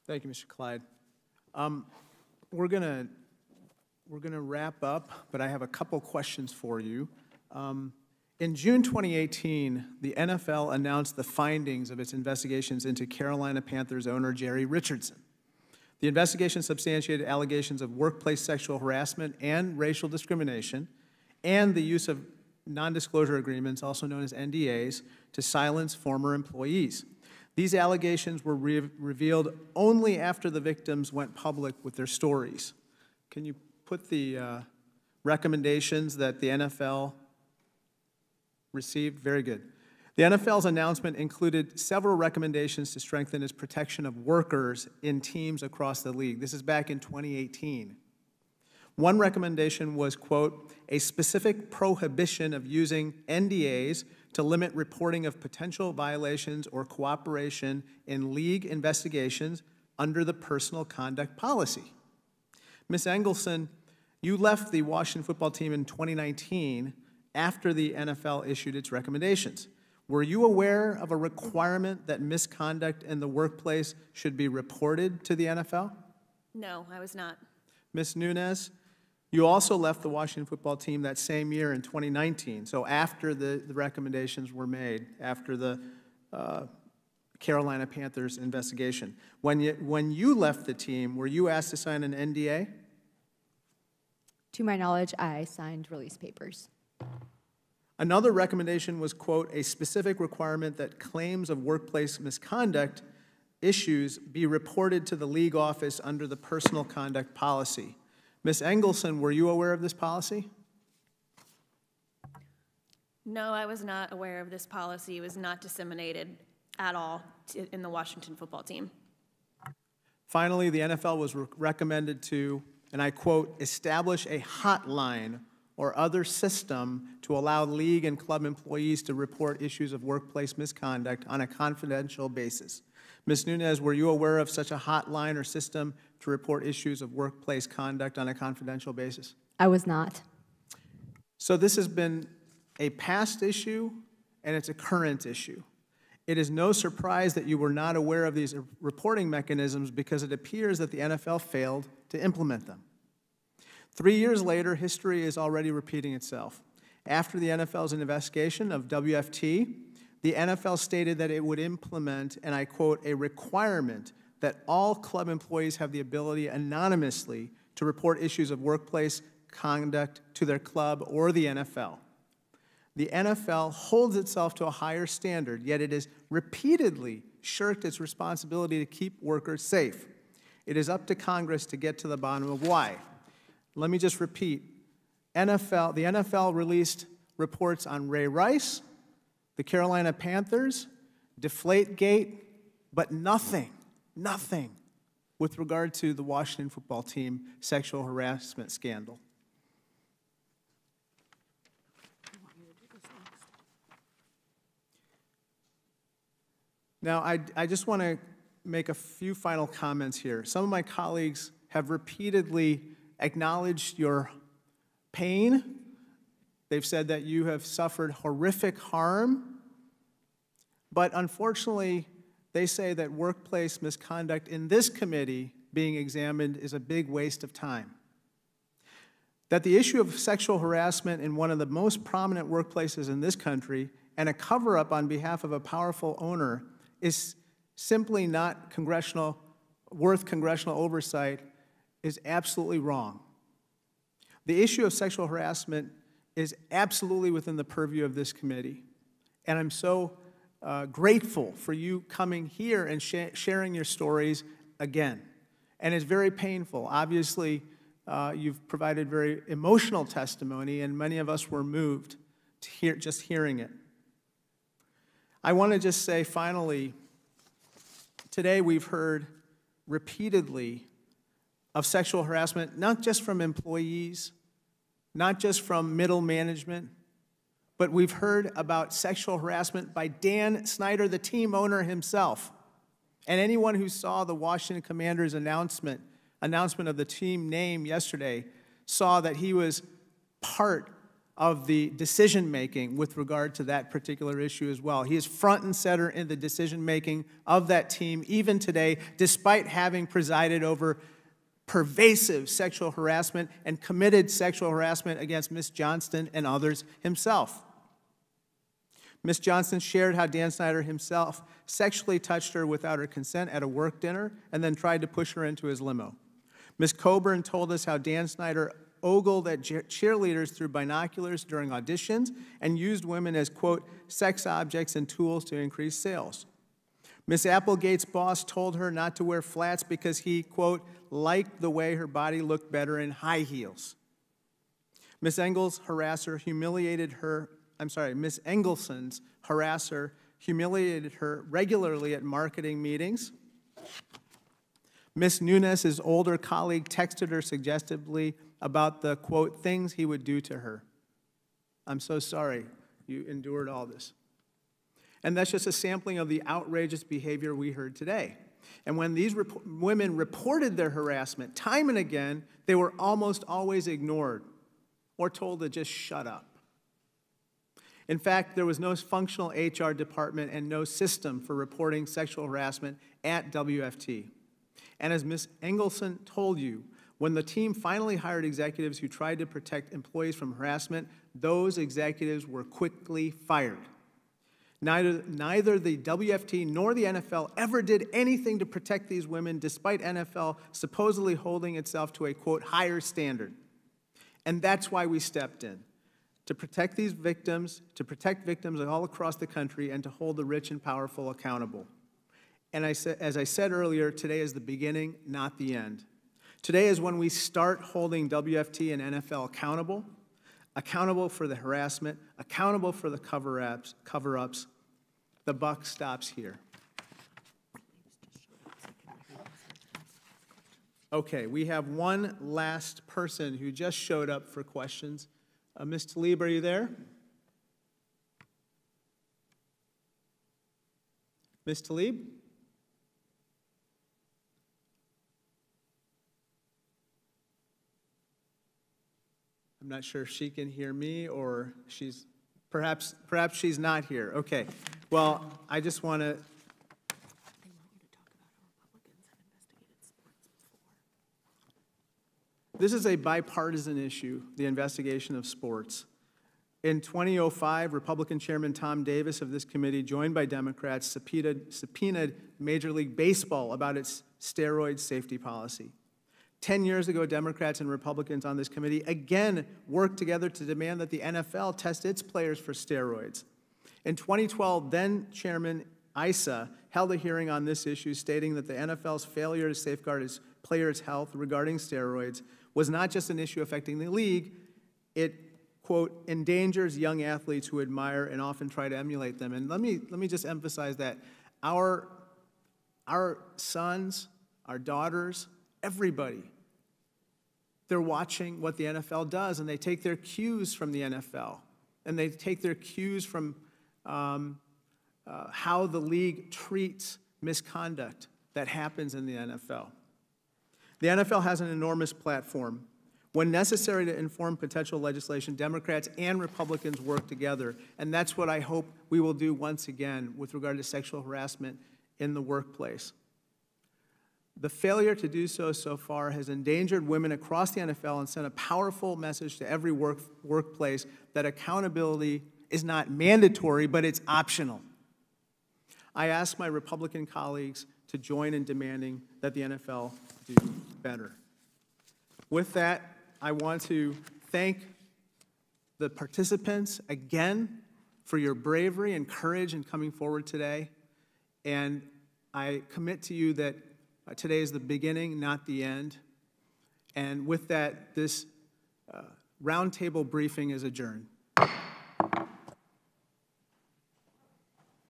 Thank you, Mr. Clyde. We're gonna wrap up, but I have a couple questions for you. In June 2018, the NFL announced the findings of its investigations into Carolina Panthers owner Jerry Richardson. The investigation substantiated allegations of workplace sexual harassment and racial discrimination, and the use of non-disclosure agreements, also known as NDAs, to silence former employees. These allegations were revealed only after the victims went public with their stories. Can you put the recommendations that the NFL received? Very good. The NFL's announcement included several recommendations to strengthen its protection of workers in teams across the league. This is back in 2018. One recommendation was, quote, a specific prohibition of using NDAs to limit reporting of potential violations or cooperation in league investigations under the personal conduct policy. Ms. Engelson, you left the Washington football team in 2019 after the NFL issued its recommendations. Were you aware of a requirement that misconduct in the workplace should be reported to the NFL? No, I was not. Ms. Nunes, you also left the Washington football team that same year in 2019, so after the recommendations were made, after the Carolina Panthers investigation. When you left the team, were you asked to sign an NDA? To my knowledge, I signed release papers. Another recommendation was, quote, a specific requirement that claims of workplace misconduct issues be reported to the league office under the personal conduct policy. Ms. Engelson, were you aware of this policy? No, I was not aware of this policy. It was not disseminated at all in the Washington football team. Finally, the NFL was recommended to, and I quote, establish a hotline or other system to allow league and club employees to report issues of workplace misconduct on a confidential basis. Ms. Nunes, were you aware of such a hotline or system to report issues of workplace conduct on a confidential basis? I was not. So this has been a past issue and it's a current issue. It is no surprise that you were not aware of these reporting mechanisms because it appears that the NFL failed to implement them. 3 years later, history is already repeating itself. After the NFL's investigation of WFT, the NFL stated that it would implement, and I quote, a requirement that all club employees have the ability anonymously to report issues of workplace conduct to their club or the NFL. The NFL holds itself to a higher standard, yet it has repeatedly shirked its responsibility to keep workers safe. It is up to Congress to get to the bottom of why. Let me just repeat. The NFL released reports on Ray Rice, the Carolina Panthers, Deflategate, but nothing with regard to the Washington football team sexual harassment scandal. Now, I just want to make a few final comments here. Some of my colleagues have repeatedly acknowledged your pain. They've said that you have suffered horrific harm. But unfortunately, they say that workplace misconduct in this committee being examined is a big waste of time. That the issue of sexual harassment in one of the most prominent workplaces in this country and a cover-up on behalf of a powerful owner is simply not worth congressional oversight is absolutely wrong. The issue of sexual harassment is absolutely within the purview of this committee. And I'm so grateful for you coming here and sharing your stories again. And it's very painful. Obviously, you've provided very emotional testimony, and many of us were moved to just hearing it. I want to just say, finally, today we've heard repeatedly of sexual harassment, not just from employees, not just from middle management, but we've heard about sexual harassment by Dan Snyder, the team owner himself. And anyone who saw the Washington Commanders announcement of the team name yesterday saw that he was part of the decision-making with regard to that particular issue as well. He is front and center in the decision-making of that team, even today, despite having presided over pervasive sexual harassment and committed sexual harassment against Ms. Johnston and others himself. Ms. Johnston shared how Dan Snyder himself sexually touched her without her consent at a work dinner and then tried to push her into his limo. Ms. Coburn told us how Dan Snyder ogled at cheerleaders through binoculars during auditions and used women as, quote, sex objects and tools to increase sales. Ms. Applegate's boss told her not to wear flats because he, quote, liked the way her body looked better in high heels. Ms. Engelson's harasser humiliated her regularly at marketing meetings. Ms. Nunes' older colleague texted her suggestively about the, quote, things he would do to her. I'm so sorry you endured all this. And that's just a sampling of the outrageous behavior we heard today. And when these women reported their harassment time and again, they were almost always ignored or told to just shut up. In fact, there was no functional HR department and no system for reporting sexual harassment at WFT. And as Ms. Engelson told you, when the team finally hired executives who tried to protect employees from harassment, those executives were quickly fired. Neither the WFT nor the NFL ever did anything to protect these women, despite NFL supposedly holding itself to a, quote, higher standard. And that's why we stepped in, to protect these victims, to protect victims all across the country, and to hold the rich and powerful accountable. And as I said earlier, today is the beginning, not the end. Today is when we start holding WFT and NFL accountable for the harassment, accountable for the cover-ups. The buck stops here. Okay, we have one last person who just showed up for questions. Ms. Tlaib, are you there? Ms. Tlaib? I'm not sure if she can hear me or she's, perhaps she's not here. Okay, well, I just want to. This is a bipartisan issue, the investigation of sports. In 2005, Republican Chairman Tom Davis of this committee, joined by Democrats, subpoenaed Major League Baseball about its steroid safety policy. 10 years ago, Democrats and Republicans on this committee again worked together to demand that the NFL test its players for steroids. In 2012, then Chairman Issa held a hearing on this issue, stating that the NFL's failure to safeguard its players' health regarding steroids was not just an issue affecting the league, it, quote, endangers young athletes who admire and often try to emulate them. And let me just emphasize that our sons, our daughters, everybody, they're watching what the NFL does, and they take their cues from the NFL, and they take their cues from how the league treats misconduct that happens in the NFL. The NFL has an enormous platform. When necessary to inform potential legislation, Democrats and Republicans work together, and that's what I hope we will do once again with regard to sexual harassment in the workplace. The failure to do so far has endangered women across the NFL and sent a powerful message to every workplace that accountability is not mandatory, but it's optional. I ask my Republican colleagues to join in demanding that the NFL do better. With that, I want to thank the participants again for your bravery and courage in coming forward today. And I commit to you that today is the beginning, not the end. And with that, this roundtable briefing is adjourned.